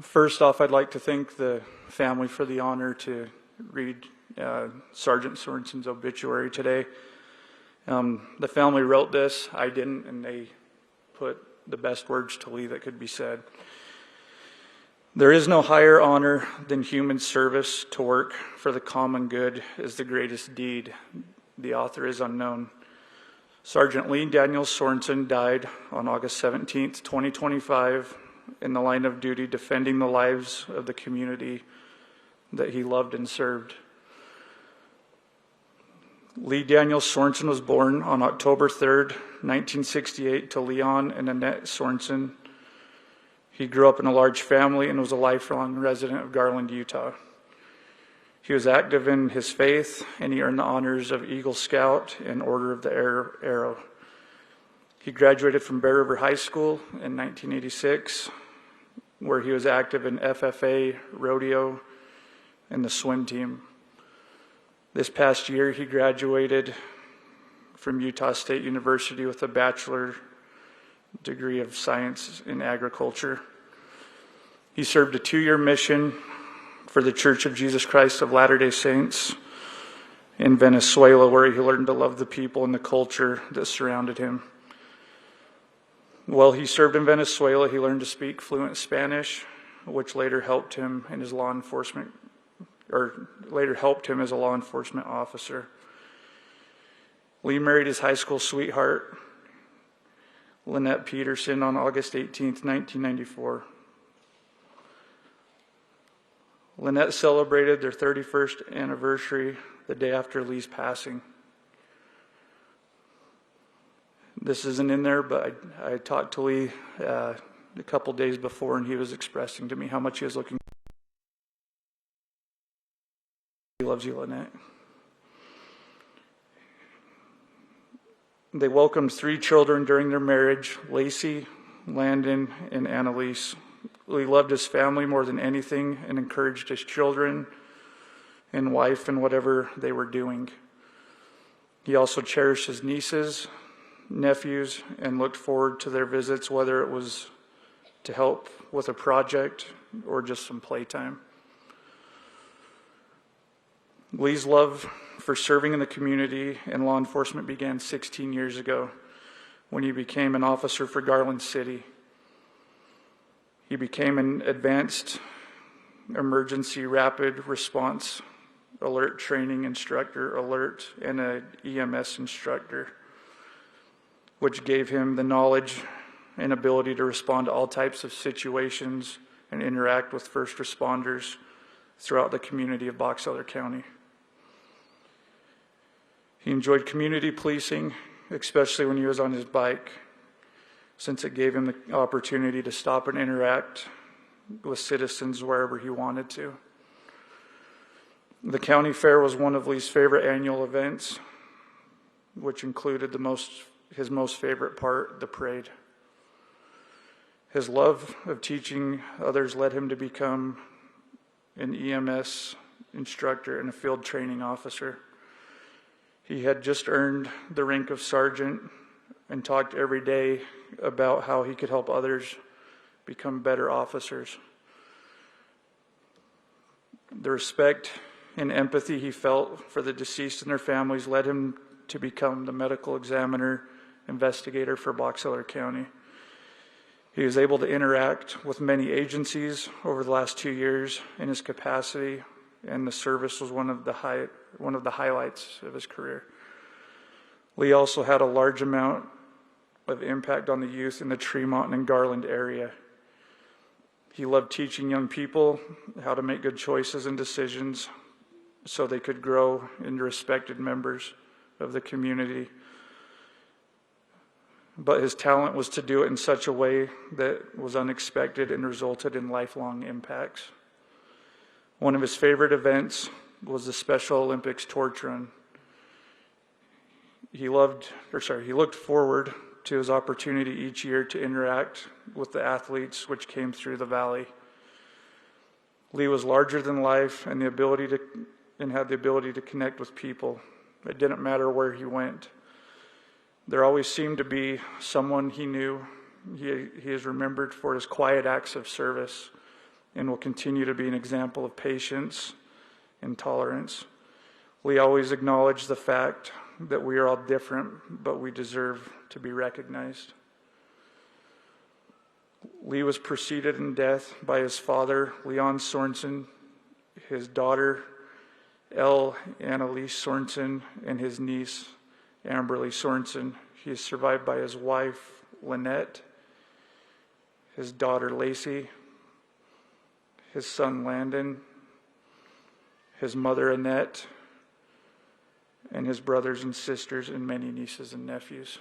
First off, I'd like to thank the family for the honor to read Sergeant Sorensen's obituary today. The family wrote this, I didn't, and they put the best words to Lee that could be said. There is no higher honor than human service. To work for the common good is the greatest deed. The author is unknown. Sergeant Lee Daniel Sorensen died on August 17th, 2025, in the line of duty defending the lives of the community that he loved and served. Lee Daniel Sorensen was born on October 3rd, 1968 to Leon and Annette Sorensen. He grew up in a large family and was a lifelong resident of Garland, Utah. He was active in his faith, and he earned the honors of Eagle Scout and Order of the Arrow. He graduated from Bear River High School in 1986, where he was active in FFA, rodeo, and the swim team. This past year, he graduated from Utah State University with a bachelor degree of science in agriculture. He served a 2-year mission for the Church of Jesus Christ of Latter-day Saints in Venezuela, where he learned to love the people and the culture that surrounded him. While he served in Venezuela, he learned to speak fluent Spanish, which later helped him in his law enforcement, or later helped him as a law enforcement officer. Lee married his high school sweetheart, Lynette Peterson, on August 18th, 1994. Lynette celebrated their 31st anniversary the day after Lee's passing. This isn't in there, but I talked to Lee a couple days before, and he was expressing to me how much he was looking. He loves you, Lynette. They welcomed 3 children during their marriage: Lacey, Landon, and Annalise. Lee loved his family more than anything and encouraged his children and wife in whatever they were doing. He also cherished his nieces, nephews, and looked forward to their visits, whether it was to help with a project or just some playtime. Lee's love for serving in the community and law enforcement began 16 years ago when he became an officer for Garland City. He became an advanced emergency rapid response alert training instructor, and an EMS instructor, which gave him the knowledge and ability to respond to all types of situations and interact with first responders throughout the community of Box Elder County. He enjoyed community policing, especially when he was on his bike, since it gave him the opportunity to stop and interact with citizens wherever he wanted to. The county fair was one of Lee's favorite annual events, which included his most favorite part, the parade. His love of teaching others led him to become an EMS instructor and a field training officer. He had just earned the rank of sergeant and talked every day about how he could help others become better officers. The respect and empathy he felt for the deceased and their families led him to become the medical examiner investigator for Box Elder County. He was able to interact with many agencies over the last 2 years in his capacity, and the service was one of the highlights of his career. Lee also had a large amount of impact on the youth in the Tremonton and Garland area. He loved teaching young people how to make good choices and decisions so they could grow into respected members of the community. But his talent was to do it in such a way that was unexpected and resulted in lifelong impacts. One of his favorite events was the Special Olympics torch run. He looked forward to his opportunity each year to interact with the athletes which came through the valley. Lee was larger than life and had the ability to connect with people. It didn't matter where he went. There always seemed to be someone he knew. He is remembered for his quiet acts of service and will continue to be an example of patience and tolerance. Lee always acknowledged the fact that we are all different, but we deserve to be recognized. Lee was preceded in death by his father, Leon Sorensen, his daughter, Elle Annalise Sorensen, and his niece, Amberly Sorensen. He is survived by his wife, Lynette, his daughter, Lacey, his son, Landon, his mother, Annette, and his brothers and sisters, and many nieces and nephews.